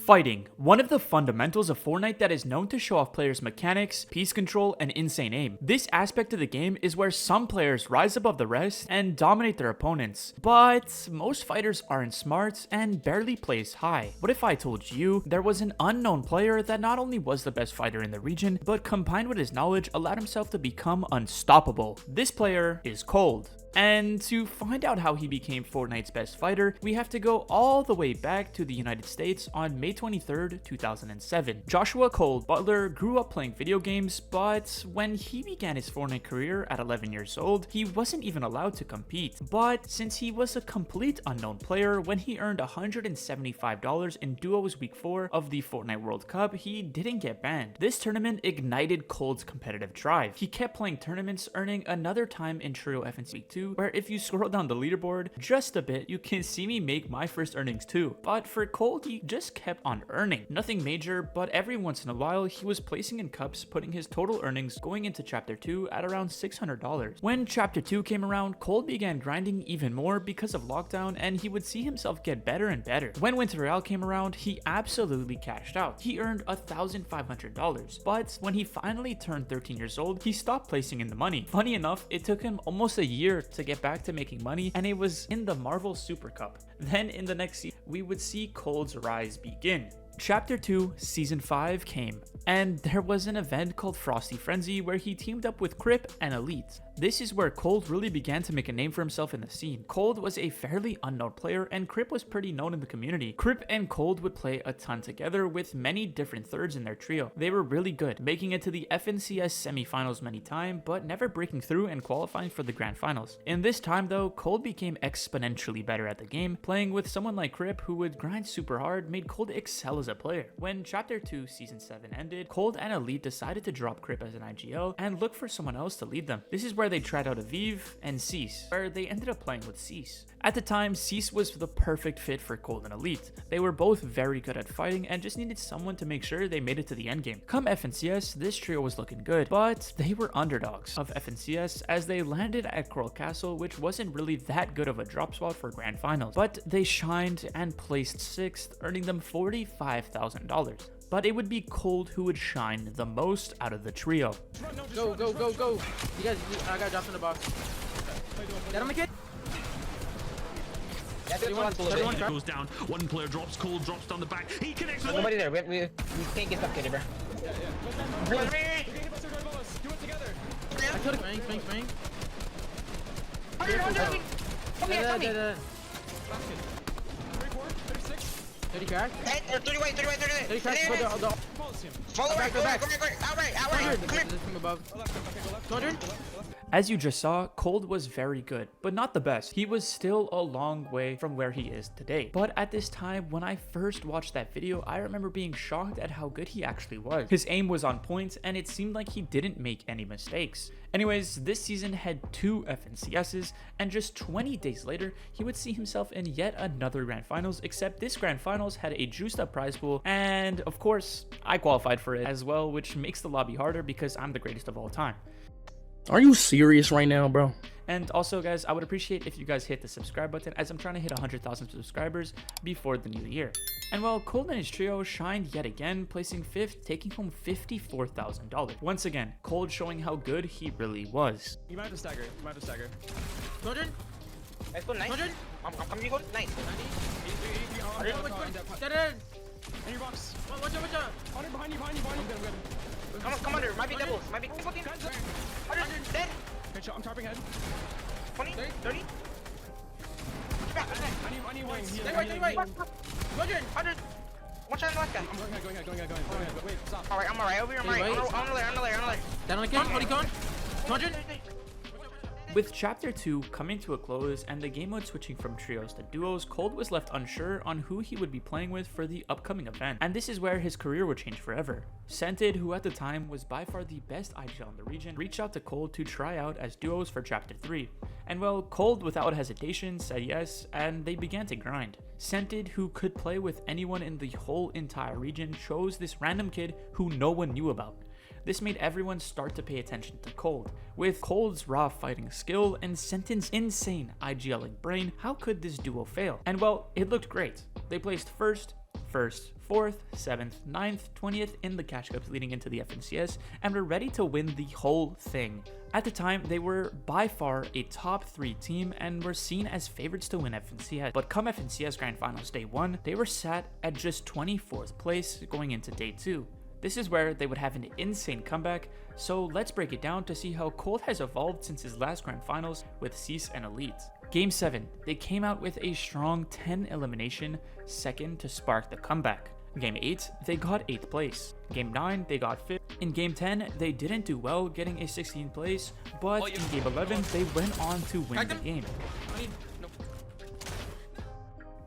Fighting, one of the fundamentals of Fortnite that is known to show off players' mechanics, piece control, and insane aim. This aspect of the game is where some players rise above the rest and dominate their opponents, but most fighters aren't smart and barely place high. What if I told you there was an unknown player that not only was the best fighter in the region, but combined with his knowledge allowed himself to become unstoppable? This player is Cold. And to find out how he became Fortnite's best fighter, we have to go all the way back to the United States on May 23rd, 2007. Joshua Cold Butler grew up playing video games, but when he began his Fortnite career at 11 years old, he wasn't even allowed to compete. But since he was a complete unknown player, when he earned $175 in Duos Week 4 of the Fortnite World Cup, he didn't get banned. This tournament ignited Cold's competitive drive. He kept playing tournaments, earning another time in Trio FNC Week 2, where if you scroll down the leaderboard just a bit, you can see me make my first earnings too. But for Cold, he just kept on earning. Nothing major, but every once in a while, he was placing in cups, putting his total earnings going into Chapter 2 at around $600. When Chapter 2 came around, Cold began grinding even more because of lockdown, and he would see himself get better and better. When Winter Royale came around, he absolutely cashed out. He earned $1,500, but when he finally turned 13 years old, he stopped placing in the money. Funny enough, it took him almost a year to get back to making money, and it was in the Marvel Super Cup. Then in the next season, we would see Cold's rise begin. Chapter 2, Season 5 came, and there was an event called Frosty Frenzy where he teamed up with Crip and Elite. This is where Cold really began to make a name for himself in the scene. Cold was a fairly unknown player, and Crip was pretty known in the community. Crip and Cold would play a ton together with many different thirds in their trio. They were really good, making it to the FNCS semifinals many times, but never breaking through and qualifying for the grand finals. In this time though, Cold became exponentially better at the game. Playing with someone like Crip, who would grind super hard, made Cold excel as a player. When Chapter 2 Season 7 ended, Cold and Elite decided to drop Crip as an IGL and look for someone else to lead them. This is where they tried out Aviv and Cease, where they ended up playing with Cease. At the time, Cease was the perfect fit for Cold and Elite. They were both very good at fighting and just needed someone to make sure they made it to the endgame. Come FNCS, this trio was looking good, but they were underdogs of FNCS as they landed at Coral Castle, which wasn't really that good of a drop spot for grand finals. But they shined and placed 6th, earning them $45,000. But it would be Cold who would shine the most out of the trio. Go, go, go, go. You guys, I got dropped in the box. Get on the kid. It goes down. One player drops. Cold drops down the back. He connects with nobody there. We can't get stuck, kid, bro. Do it together. I killed a swing. 30 crack. 30 white. 30 crack. Follow right. Go back. Outright. Come here. From above. 200. As you just saw, Cold was very good, but not the best. He was still a long way from where he is today. But at this time, when I first watched that video, I remember being shocked at how good he actually was. His aim was on point, and it seemed like he didn't make any mistakes. Anyways, this season had 2 FNCSs, and just 20 days later, he would see himself in yet another grand finals, except this grand finals had a juiced up prize pool, and of course, I qualified for it as well, which makes the lobby harder because I'm the greatest of all time. Are you serious right now, bro? And also, guys, I would appreciate if you guys hit the subscribe button, as I'm trying to hit 100,000 subscribers before the new year. And well, Cold and his trio shined yet again, placing 5th, taking home $54,000. Once again, Cold showing how good he really was. You might have to stagger. 200. Let's go, nice. 200. I'm coming, you go. Nice. 90. Dead. In your box. Watch out. Behind you. I'm good. Come under. Might be doubles. Might be double team. 100. Dead. Good shot. I'm tarping head. 20. 30. I need wing. 30 right. 100. One shot in the last guy. I'm going ahead. Wait, stop. Alright, I'm alright. Over here, I'm alright. I'm on the layer. Down on the kid. 200. With Chapter 2 coming to a close and the game mode switching from trios to duos, Cold was left unsure on who he would be playing with for the upcoming event, and this is where his career would change forever. Scented, who at the time was by far the best IGL in the region, reached out to Cold to try out as duos for Chapter 3, and well, Cold without hesitation said yes, and they began to grind. Scented, who could play with anyone in the whole entire region, chose this random kid who no one knew about. This made everyone start to pay attention to Cold. With Cold's raw fighting skill and Scentin's insane IGLing brain, how could this duo fail? And well, it looked great. They placed 1st, 1st, 4th, 7th, 9th, 20th in the cash cups leading into the FNCS, and were ready to win the whole thing. At the time, they were by far a top 3 team and were seen as favorites to win FNCS, but come FNCS Grand Finals Day 1, they were sat at just 24th place going into Day 2. This is where they would have an insane comeback, so let's break it down to see how Cold has evolved since his last Grand Finals with Cease and Elite. Game 7, they came out with a strong 10 elimination, second to spark the comeback. Game 8, they got 8th place. Game 9, they got 5th. In Game 10, they didn't do well, getting a 16th place, but in Game 11, they went on to win the game.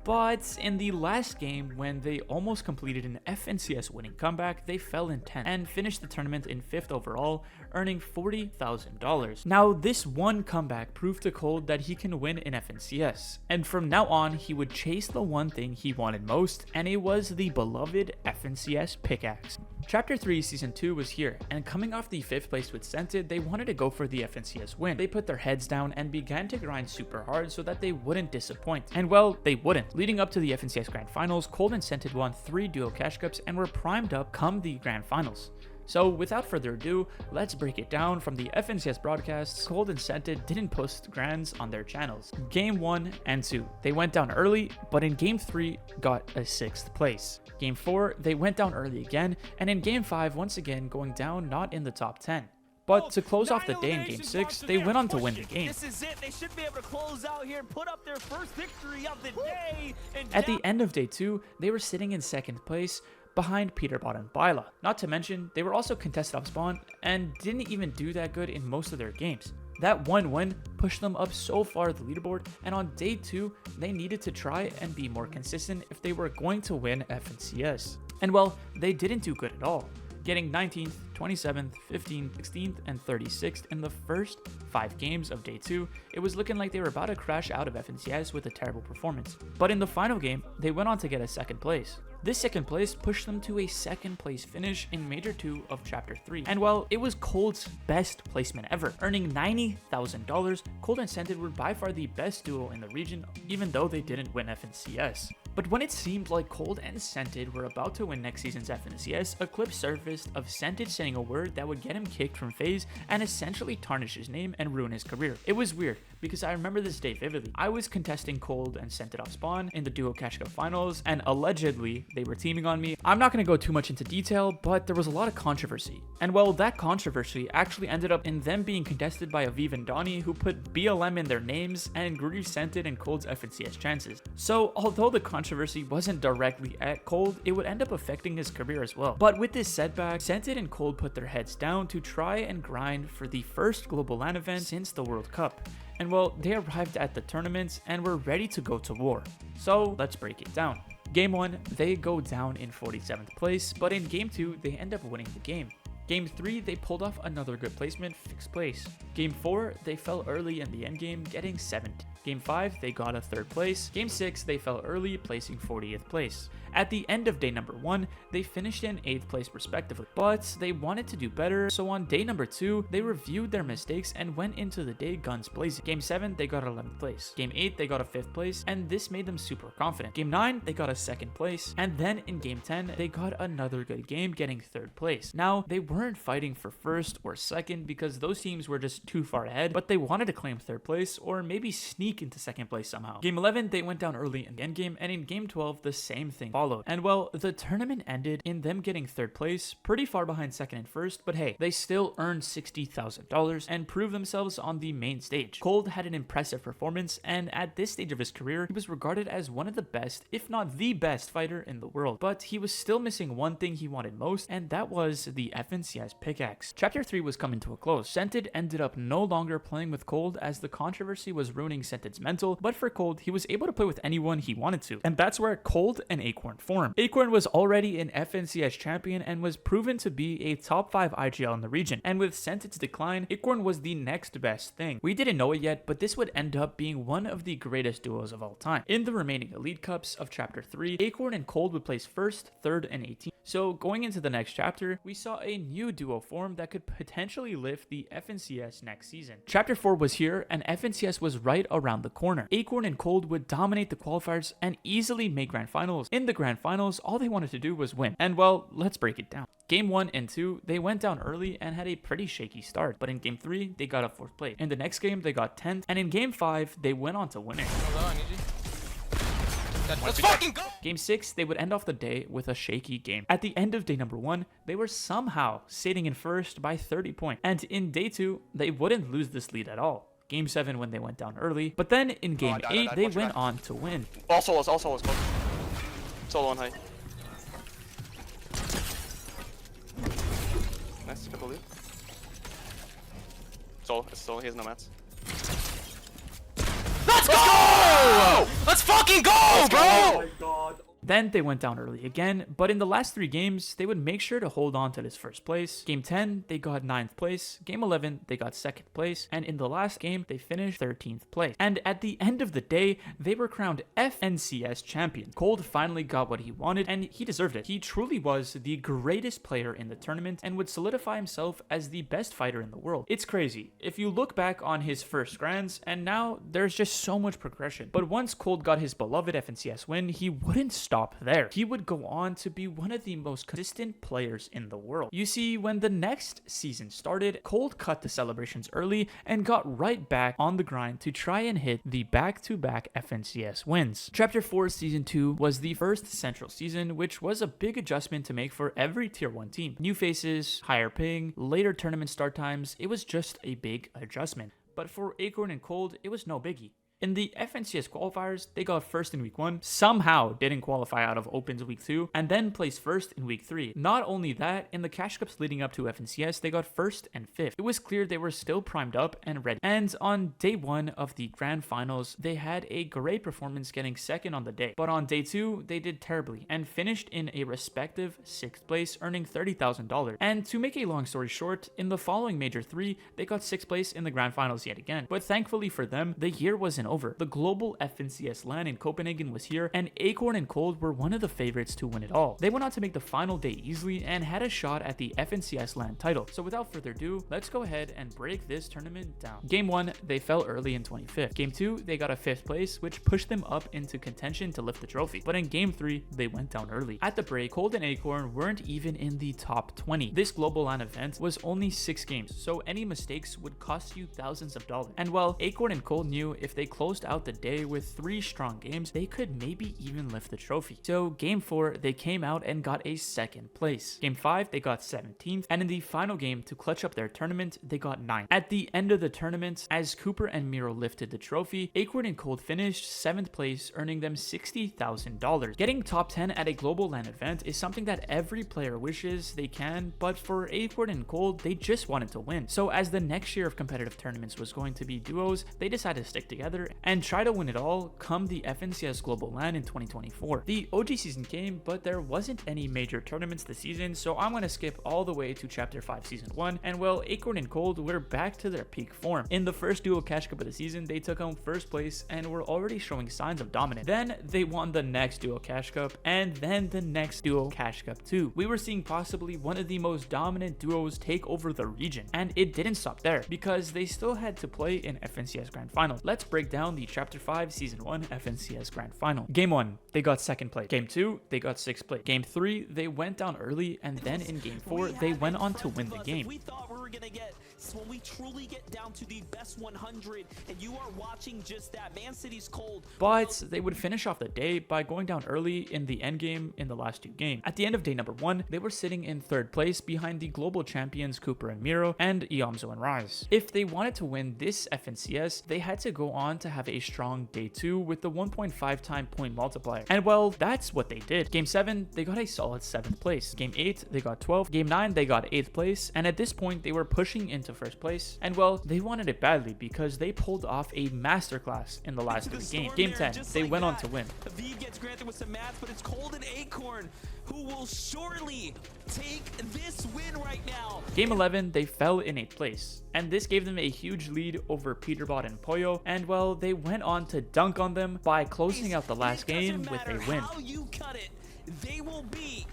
But in the last game, when they almost completed an FNCS winning comeback, they fell in 10th and finished the tournament in 5th overall, earning $40,000. Now, this one comeback proved to Cold that he can win in FNCS, and from now on, he would chase the one thing he wanted most, and it was the beloved FNCS pickaxe. Chapter 3 Season 2 was here, and coming off the 5th place with Scented, they wanted to go for the FNCS win. They put their heads down and began to grind super hard so that they wouldn't disappoint. And well, they wouldn't. Leading up to the FNCS Grand Finals, Cold and Scented won 3 duo cash cups and were primed up come the Grand Finals. So without further ado, let's break it down from the FNCS broadcasts. Cold and Scented didn't post grands on their channels. Game 1 and 2, they went down early, but in Game 3 got a 6th place. Game 4, they went down early again, and in Game 5, once again going down not in the top 10. But to close off the day in Game 6, they went on to win the game. This is it. They should be able to close out here and put up their first victory of the day. At the end of Day 2, they were sitting in 2nd place, behind Peterbot and Byla. Not to mention, they were also contested off spawn and didn't even do that good in most of their games. That one win pushed them up so far the leaderboard, and on Day 2, they needed to try and be more consistent if they were going to win FNCS. And well, they didn't do good at all, getting 19th, 27th, 15th, 16th, and 36th in the first 5 games of Day 2. It was looking like they were about to crash out of FNCS with a terrible performance. But in the final game, they went on to get a 2nd place. This 2nd place pushed them to a 2nd place finish in Major 2 of Chapter 3. And while it was Cold's best placement ever, earning $90,000, Cold and Scented were by far the best duo in the region, even though they didn't win FNCS. But when it seemed like Cold and Scented were about to win next season's FNCS, a clip surfaced of Scented saying a word that would get him kicked from FaZe and essentially tarnish his name and ruin his career. It was weird, because I remember this day vividly. I was contesting Cold and Scented off spawn in the Duo Cash Cup finals, and allegedly, they were teaming on me. I'm not going to go too much into detail, but there was a lot of controversy. And well, that controversy actually ended up in them being contested by Aviv and Donnie, who put BLM in their names and grieved Scented and Cold's FNCS chances. So although the controversy wasn't directly at Cold, it would end up affecting his career as well. But with this setback, Scented and Cold put their heads down to try and grind for the first global LAN event since the World Cup. And well, they arrived at the tournaments and were ready to go to war. So let's break it down. Game 1, they go down in 47th place, but in Game 2, they end up winning the game. Game 3, they pulled off another good placement, 6th place. Game 4, they fell early in the endgame, getting 7th. Game 5, they got a 3rd place. Game 6, they fell early, placing 40th place. At the end of day number 1, they finished in 8th place respectively, but they wanted to do better, so on day number 2, they reviewed their mistakes and went into the day guns blazing. Game 7, they got 11th place. Game 8, they got a 5th place, and this made them super confident. Game 9, they got a 2nd place, and then in Game 10, they got another good game, getting 3rd place. Now, they weren't fighting for 1st or 2nd because those teams were just too far ahead, but they wanted to claim 3rd place or maybe sneak into 2nd place somehow. Game 11, they went down early in the endgame, and in Game 12, the same thing followed. And well, the tournament ended in them getting 3rd place, pretty far behind 2nd and 1st, but hey, they still earned $60,000 and proved themselves on the main stage. Cold had an impressive performance, and at this stage of his career, he was regarded as one of the best, if not the best fighter in the world. But he was still missing one thing he wanted most, and that was the FNCS pickaxe. Chapter 3 was coming to a close. Scented ended up no longer playing with Cold as the controversy was ruining Scented's mental, but for Cold, he was able to play with anyone he wanted to, and that's where Cold and Acorn formed. Acorn was already an FNCS champion and was proven to be a top 5 IGL in the region, and with Scented's decline, Acorn was the next best thing. We didn't know it yet, but this would end up being one of the greatest duos of all time. In the remaining Elite Cups of Chapter 3, Acorn and Cold would place 1st, 3rd, and 18th. So going into the next chapter, we saw a new duo form that could potentially lift the FNCS next season. Chapter 4 was here, and FNCS was right around around the corner. Acorn and Cold would dominate the qualifiers and easily make grand finals. In the grand finals, all they wanted to do was win. And well, let's break it down. Game 1 and 2, they went down early and had a pretty shaky start, but in Game 3, they got a 4th place. In the next game, they got 10th, and in Game 5, they went on to winning. Hold on, I need you. Let's fucking go! Game 6, they would end off the day with a shaky game. At the end of day number 1, they were somehow sitting in first by 30 points, and in day 2, they wouldn't lose this lead at all. Game 7 when they went down early, but then in Game 8, they went on to win. Also was close. Solo on height. Nice, triple loot. Solo, it's solo, he has no mats. Let's go! Let's fucking go, bro! Then they went down early again, but in the last 3 games, they would make sure to hold on to this first place. Game 10, they got 9th place. Game 11, they got 2nd place. And in the last game, they finished 13th place. And at the end of the day, they were crowned FNCS champion. Cold finally got what he wanted, and he deserved it. He truly was the greatest player in the tournament and would solidify himself as the best fighter in the world. It's crazy. If you look back on his first grands, and now there's just so much progression. But once Cold got his beloved FNCS win, he wouldn't stop there. He would go on to be one of the most consistent players in the world. You see, when the next season started, Cold cut the celebrations early and got right back on the grind to try and hit the back-to-back FNCS wins. Chapter 4 Season 2 was the first Central season, which was a big adjustment to make for every Tier 1 team. New faces, higher ping, later tournament start times, it was just a big adjustment. But for Acorn and Cold, it was no biggie. In the FNCS qualifiers, they got first in week 1, somehow didn't qualify out of Opens week 2, and then placed first in week 3. Not only that, in the cash cups leading up to FNCS, they got first and 5th. It was clear they were still primed up and ready. And on day 1 of the grand finals, they had a great performance getting 2nd on the day. But on day 2, they did terribly and finished in a respective 6th place, earning $30,000. And to make a long story short, in the following major 3, they got 6th place in the grand finals yet again. But thankfully for them, the year wasn't over. The global FNCS LAN in Copenhagen was here, and Acorn and Cold were one of the favorites to win it all. They went on to make the final day easily and had a shot at the FNCS LAN title. So without further ado, let's go ahead and break this tournament down. Game 1, they fell early in 25th. Game 2, they got a 5th place, which pushed them up into contention to lift the trophy. But in Game 3, they went down early. At the break, Cold and Acorn weren't even in the top 20. This global LAN event was only 6 games, so any mistakes would cost you thousands of dollars. And while Acorn and Cold knew if they closed out the day with 3 strong games, they could maybe even lift the trophy. So Game 4, they came out and got a 2nd place. Game 5, they got 17th, and in the final game to clutch up their tournament, they got 9th. At the end of the tournament, as Cooper and Miro lifted the trophy, Acorn and Cold finished 7th place, earning them $60,000. Getting top 10 at a global LAN event is something that every player wishes they can, but for Acorn and Cold, they just wanted to win. So as the next year of competitive tournaments was going to be duos, they decided to stick together and try to win it all come the FNCS Global LAN in 2024. The OG season came, but there wasn't any major tournaments this season, so I'm going to skip all the way to Chapter 5 Season 1, and well, Acorn and Cold were back to their peak form. In the first duo cash cup of the season, they took home 1st place and were already showing signs of dominance. Then they won the next duo cash cup, and then the next duo cash cup too. We were seeing possibly one of the most dominant duos take over the region, and it didn't stop there, because they still had to play in FNCS Grand Final. Let's break down the Chapter 5 Season 1 FNCS Grand Final. Game 1, they got 2nd place. Game 2, they got 6th place. Game 3, they went down early, and then in Game 4, they went on to win the game. We thought we were gonna get, when we truly get down to the best 100, and you are watching just that. Man City's Cold. But they would finish off the day by going down early in the end game in the last 2 games. At the end of day number 1, they were sitting in 3rd place behind the global champions Cooper and Miro and Iomzo and Rise. If they wanted to win this FNCS, they had to go on to have a strong day 2 with the 1.5 time point multiplier. And well, that's what they did. Game 7, they got a solid 7th place. Game 8, they got 12th. Game 9, they got 8th place. And at this point, they were pushing into 1st place. And well, they wanted it badly because they pulled off a masterclass in the last 3 games. Game 10, they went on to win. V gets granted with some math, but it's Cold and Acorn who will surely take this win right now. Game 11, they fell in 8th place, and this gave them a huge lead over Peterbot and Pollo, and well, they went on to dunk on them by closing out the last game with a win. How you cut it, they will be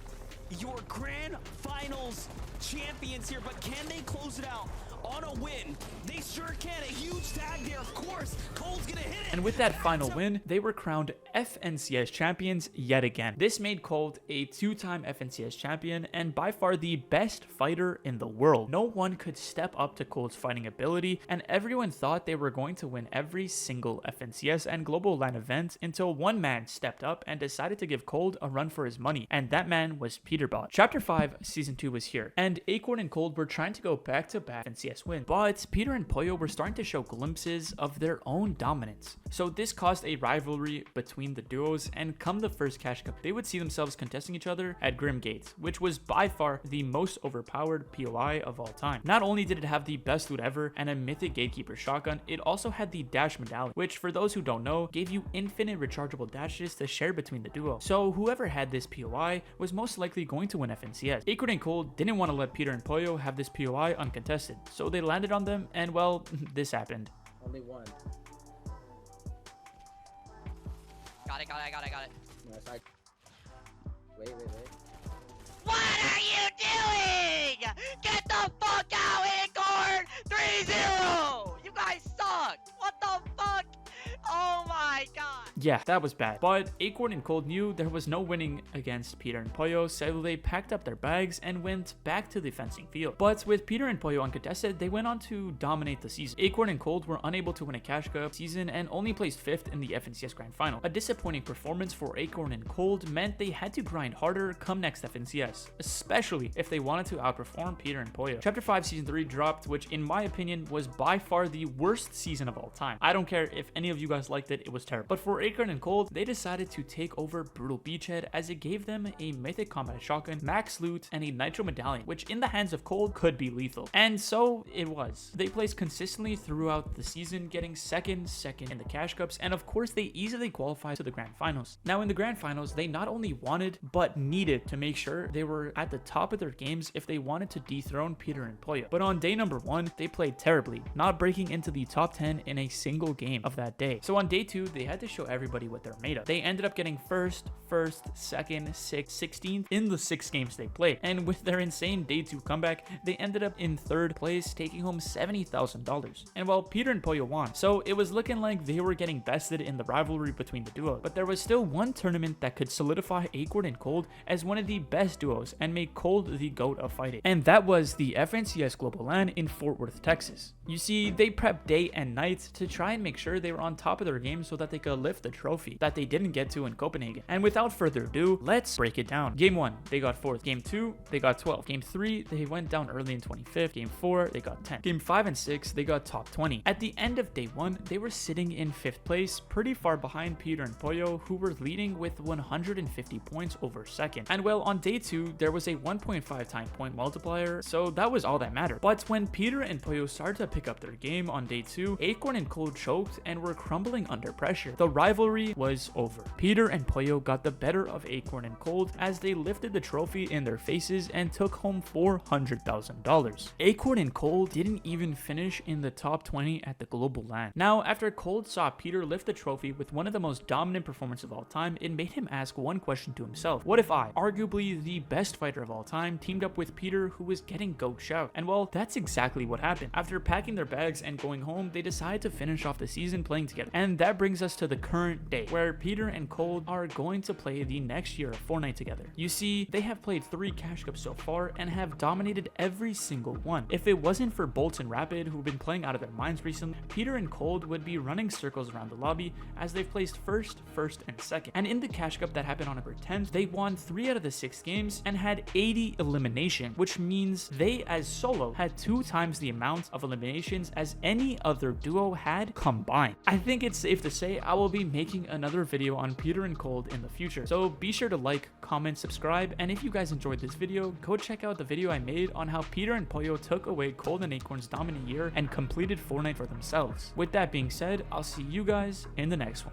your grand finals champions here, but can they close it out on a win. They sure can. A huge tag there, of course. Cold's gonna hit it. And with that final win, they were crowned FNCS champions yet again. This made Cold a 2-time FNCS champion and by far the best fighter in the world. No one could step up to Cold's fighting ability, and everyone thought they were going to win every single FNCS and Global LAN event until one man stepped up and decided to give Cold a run for his money, and that man was Peterbot. Chapter 5 Season 2 was here, and Acorn and Cold were trying to go back-to-back FNCS wins, but Peter and Pollo were starting to show glimpses of their own dominance. So this caused a rivalry between the duos, and come the first Cash Cup, they would see themselves contesting each other at Grim Gates, which was by far the most overpowered POI of all time. Not only did it have the best loot ever and a mythic gatekeeper shotgun, it also had the dash medallion, which for those who don't know, gave you infinite rechargeable dashes to share between the duo. So whoever had this POI was most likely going to win FNCS. Acorn and Cold didn't want to let Peter and Pollo have this POI uncontested, so they landed on them, and well, this happened. Only one. Got it. Nice. Wait. What are you doing? Get the fuck out, Acorn! 3-0! You guys suck! What the fuck? Oh my god! Yeah, that was bad. But Acorn and Cold knew there was no winning against Peter and Pollo, so they packed up their bags and went back to the fencing field. But with Peter and Pollo uncontested, they went on to dominate the season. Acorn and Cold were unable to win a Cash Cup season and only placed 5th in the FNCS Grand Final. A disappointing performance for Acorn and Cold meant they had to grind harder come next FNCS, especially if they wanted to outperform Peter and Pollo. Chapter 5 Season 3 dropped, which in my opinion was by far the worst season of all time. I don't care if any of you guys liked it, it was terrible. But for Acorn and Cold, they decided to take over Brutal Beachhead as it gave them a mythic combat shotgun, max loot, and a nitro medallion, which in the hands of Cold could be lethal. And so it was. They placed consistently throughout the season, getting second in the Cash Cups, and of course they easily qualified to the Grand Finals. Now in the Grand Finals, they not only wanted, but needed to make sure they were at the top of their games if they wanted to dethrone Peter and Pollo. But on day number 1, they played terribly, not breaking into the top 10 in a single game of that day. So on day 2, they had to show everybody what they're made of. They ended up getting first, second, 6th, 16th in the 6 games they played. And with their insane day 2 comeback, they ended up in 3rd place, taking home $70,000. And well, Peter and Pollo won. So it was looking like they were getting bested in the rivalry between the duos. But there was still one tournament that could solidify Acorn and Cold as one of the best duos and make Cold the GOAT of fighting. And that was the FNCS Global LAN in Fort Worth, Texas. You see, they prepped day and night to try and make sure they were on top of their game so that they could lift the trophy that they didn't get to in Copenhagen. And without further ado, let's break it down. Game 1, they got 4th. Game 2, they got 12th. Game 3, they went down early in 25th. Game 4, they got 10th. Game 5 and 6, they got top 20. At the end of day 1, they were sitting in 5th place, pretty far behind Peter and Pollo, who were leading with 150 points over 2nd. And well, on day 2, there was a 1.5 time point multiplier, so that was all that mattered. But when Peter and Pollo started to pick up their game on day 2, Acorn and Cold choked and were crumbling under pressure. The rivalry was over. Peter and Pollo got the better of Acorn and Cold as they lifted the trophy in their faces and took home $400,000. Acorn and Cold didn't even finish in the top 20 at the Global LAN. Now, after Cold saw Peter lift the trophy with one of the most dominant performances of all time, it made him ask one question to himself. What if I, arguably the best fighter of all time, teamed up with Peter, who was getting GOAT shout? And well, that's exactly what happened. After packing their bags and going home, they decided to finish off the season playing together. And that brings us to the current day, where Peter and Cold are going to play the next year of Fortnite together. You see, they have played 3 Cash Cups so far and have dominated every single one. If it wasn't for Bolts and Rapid, who've been playing out of their minds recently, Peter and Cold would be running circles around the lobby as they've placed 1st, and 2nd. And in the Cash Cup that happened on November 10th, they won 3 out of the 6 games and had 80 elimination, which means they as solo had 2 times the amount of eliminations as any other duo had combined. I think it's safe to say I will be making another video on Peter and Cold in the future, so be sure to like, comment, subscribe, and if you guys enjoyed this video, go check out the video I made on how Peter and Pollo took away Cold and Acorn's dominant year and completed Fortnite for themselves. With that being said, I'll see you guys in the next one.